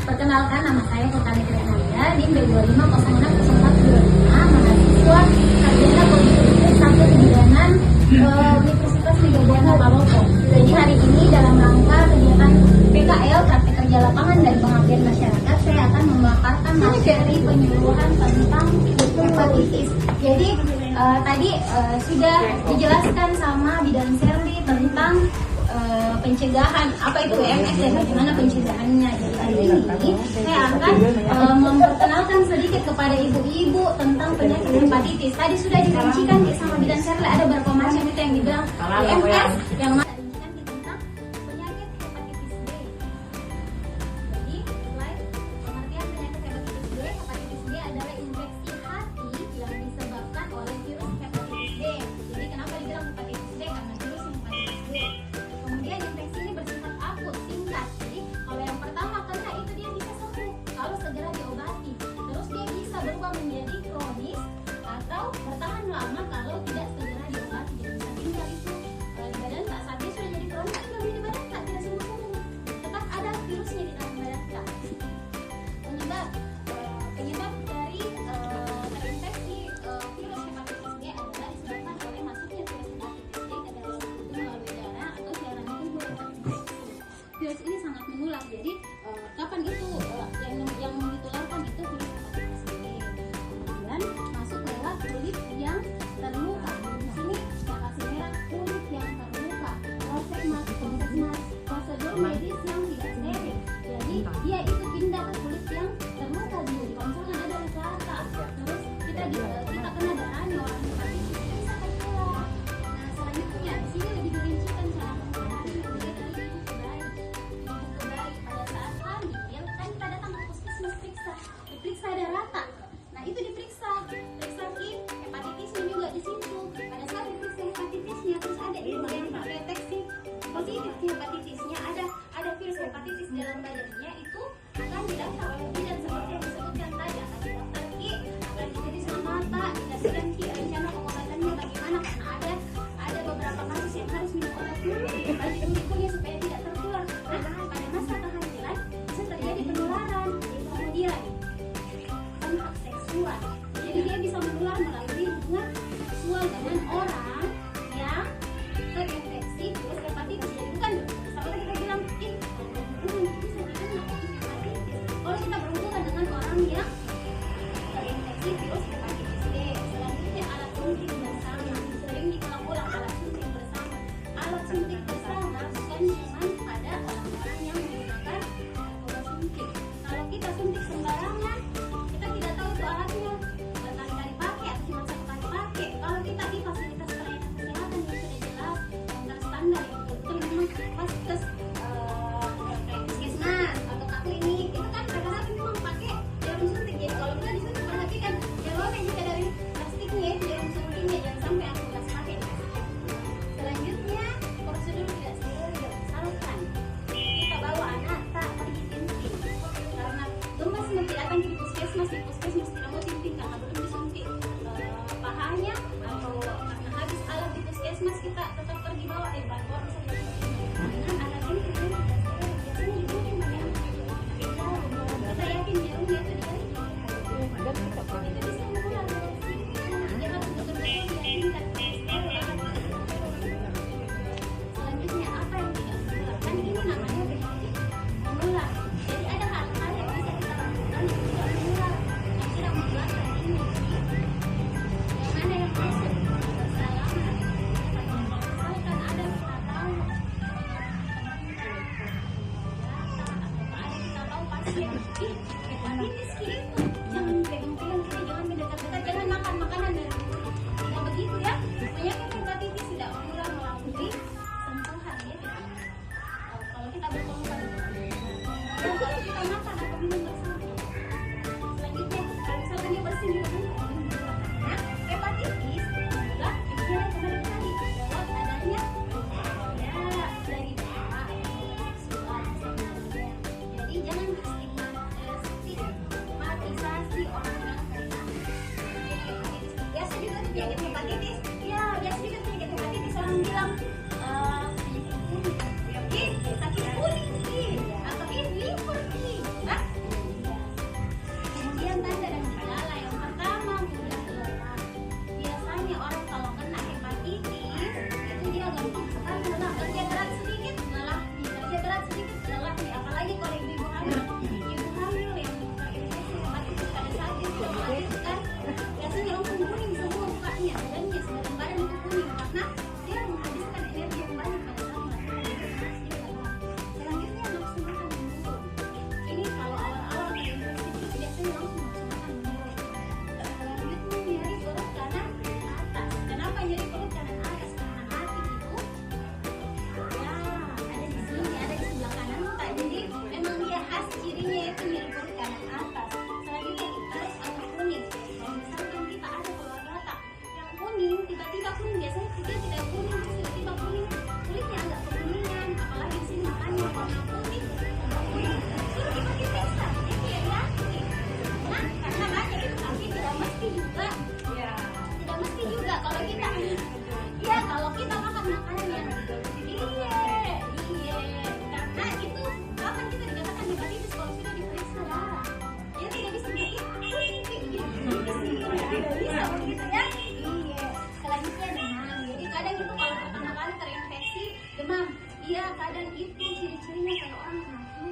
Perkenalkan, nama saya Putri Grenada, NIM B25060425, mahasiswa sarjana politik satu kebidanan Universitas Liga Buana Palopo. Jadi hari ini dalam rangka kegiatan PKL praktik kerja lapangan dan pengabdian masyarakat, saya akan memaparkan materi penyuluhan tentang hepatitis. Jadi tadi sudah dijelaskan sama Bidan Serli tentang pencegahan apa itu WMS dan bagaimana pencegahannya. Jadi hari ini saya akan memperkenalkan sedikit kepada ibu-ibu tentang penyakit hepatitis. Tadi sudah dirincikan sama Bidan Serli ada berapa macam itu yang dibilang WMS, yang mana dirincikan tentang penyakit hepatitis B. Jadi slide pengertian penyakit hepatitis B. Hepatitis B adalah infeksi hati yang disebabkan oleh virus hepatitis B. Jadi kenapa dibilang hepatitis B? Karena virus hepatitis B. Kemudian infeksi ini bersifat akut, singkat. Jadi kalau yang pertama kena itu dia bisa sembuh kalau segera diobati. Terus dia bisa berubah menjadi kronis atau bertahan lama kalau tidak segera diobati. Jadi bisa tinggal itu di badan tak, saat dia sudah jadi kronis tinggal di badan tak, tidak sembuh-sembuh. Tetap ada virusnya di dalam badan tak. Penyebab dari terinfeksi virus hepatitis B adalah disebabkan oleh masuknya virus hepatitis B ke dalam tubuh melalui darah atau cairan tubuh terinfeksi. Virus ini sangat menular. Jadi kapan itu yang ditularkan itu virus hepatitis B. Kemudian masuk lewat kulit yang terluka. Di sini saya kasih merah, kulit yang terluka. Proses prosedur medis yang tidak steril. Jadi dia itu pindah ke kulit yang terluka dulu. Kalau misalkan ada luka, terus kita kena darahnya orang hepatitis itu bisa tertular. Nah selanjutnya di sini lebih dirincikan cara pencegahannya. Mulai dari ibu ke bayi. Pada saat hamil kan kita datang ke puskesmas diperiksa darah tak. Nah itu diperiksa KIP hepatitisnya juga di situ. Pada saat diperiksa hepatitisnya terus ada ibu yang terdeteksi positif hepatitisnya, ada Iya, kadang itu ciri-cirinya kalau orang kena flu.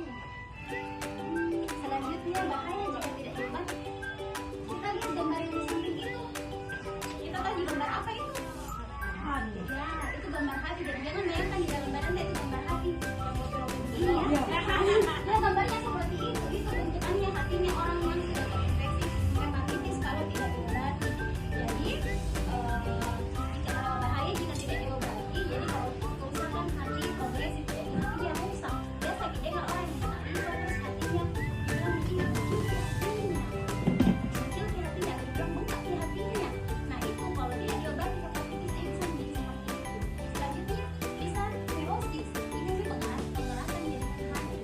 Selanjutnya bahaya jika tidak diobati. Kita lihat gambar yang di samping itu. Kita tahu di gambar apa itu? Hati. Ya, itu gambar hati. Dan jangan bayangkan di dalam badan itu gambar hati. Iya. Ya, gambarnya seperti itu. Itu bentukannya hatinya orang yang sudah terinfeksi hepatitis kalau tidak diobati. Jadi bahaya jika tidak diobati. Jadi kalau misalkan hati progresif jadi dia rusak. Dia sakit dengar orang yang kena itu terus hatinya bilang begini, kecil di hatinya, bilang bengkak di hatinya. Nah itu kalau tidak diobati hepatitis A bisa menjadi seperti itu. Selanjutnya bisa neurosis. Ini pengerasan jadi hati.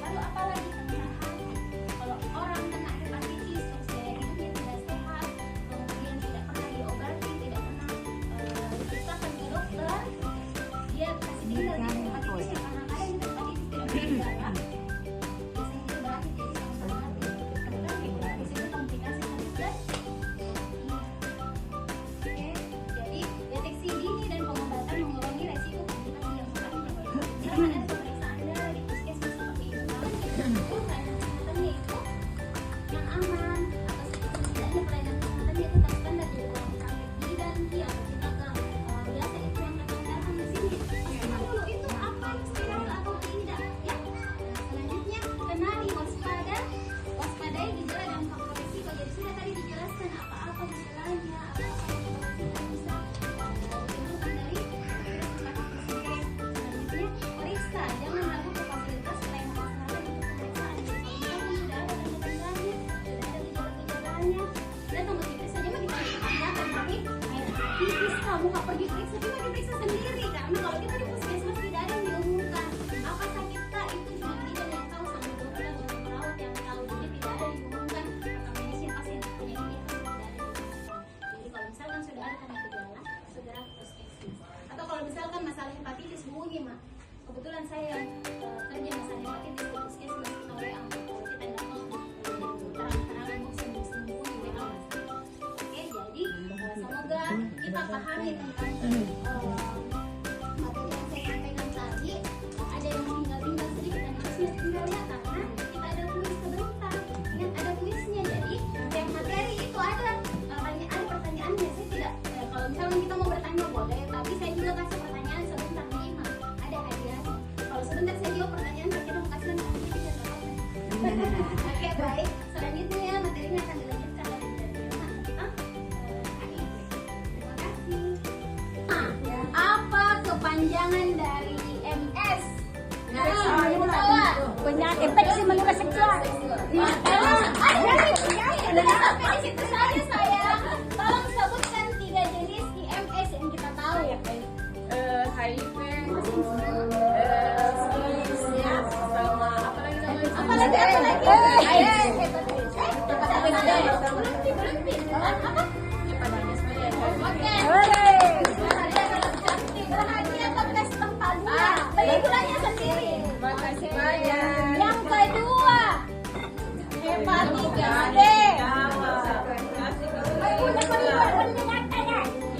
Lalu apalagi kena hati. Kalau orang kena hepatitis terus gaya hidupnya tidak sehat, kemudian tidak pernah diobati, tidak pernah diperiksakan ke dokter, dia kasih tinggal di hepatitisnya karena kadang hepatitis tidak bergejala. Biasanya itu berakhir jadi sama-sama hati. Kemudian hepatitis itu komplikasi serius dan oke, jadi deteksi dini dan pengobatan mengurangi resiko komplikasi yang lain. Misalkan ada pemeriksaan darah di puskesmas seperti itu, itu pelayanan kesehatannya itu yang aman atau setidaknya pelayanan kesehatannya itu tak standar di ruang praktek bidan atau kita ke biasa itu yang datang di sini pastikan dulu itu apa yang sterile atau tidak ya. Selanjutnya kenali waspadai gejala dan faktor risiko. Jadi sudah tadi dijelaskan apa-apa gejalanya, apa-apa yang bisa timbulkan dari hepatitis B. Selanjutnya periksa, jangan ragu ke fasilitas pelayanan kesehatan untuk pemeriksaan. Misalkan sudah ada tanda-tandanya, sudah ada gejala-gejalanya, datang ke diperiksa, jangan diperiksa tapi hepatitis kamu nggak pergi periksa, cuma diperiksa sendiri karena kalau kita di puskesmas tidak ada yang diumumkan apa sakit kak, itu cuma bidan yang tahu sama dokter atau perawat yang tahu, jadi tidak ada yang diumumkan atau medis pasien punya ini tidak ada yang diumumkan. Jadi kalau misalkan sudah ada tanda gejala segera ke puskesmas. Atau kalau misalkan masalah hepatitis hubungi mak, kebetulan saya yang kerja masalah hepatitis di puskesmas kita WA kalau kita nggak mau terang-terangan mau sembuh-sembuh di WA mas. Oke, jadi semoga kita pahami tentang materi yang saya sampaikan tadi. Ada yang tinggal sedikit dan harusnya tinggal ya karena kita ada kuis sebentar. Ingat ada kuisnya, jadi yang materi itu ada pertanyaannya. Saya tidak kalau misalnya kita mau bertanya boleh, tapi saya juga kasih pertanyaan sebentar minimal. Ada hadiahnya. Kalau sebentar saya jawab pertanyaan, saya kira mau kasih hadiah tidak. Oke baik. Selanjutnya materinya akan dilanjutkan oleh Terima kasih. Apa kepanjangan dari IMS? Penyakit infeksi menular seksual. Udah sampai di situ saja sayang. Tolong sebutkan 3 jenis IMS yang kita tahu ya. HIV, Apa lagi? Oke. Berhadiah atau tes tempatnya. Beli gulanya sendiri. makasih banyak. Yang kedua, hepatitis B.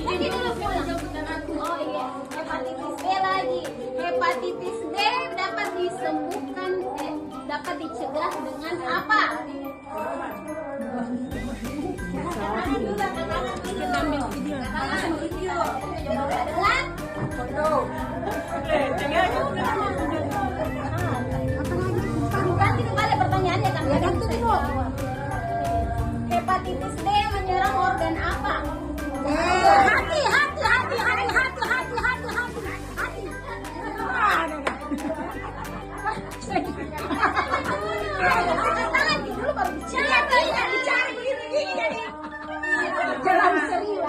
Nanti dulu pulang. Oh iya, hepatitis B lagi. Hepatitis B dapat disembuhkan, dapat dicegah dengan apa? Dengan video. Ganti kembali pertanyaannya kan? Ya ganti dulu. Hepatitis B menyerang organ apa? Hati. Angkat tangan dulu baru bicara. Bicara begini jadi. Jangan serius.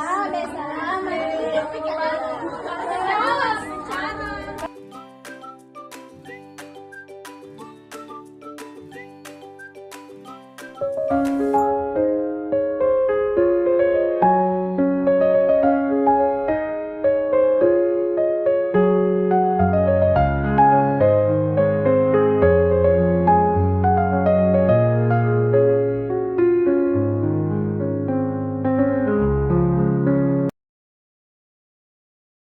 Bicara.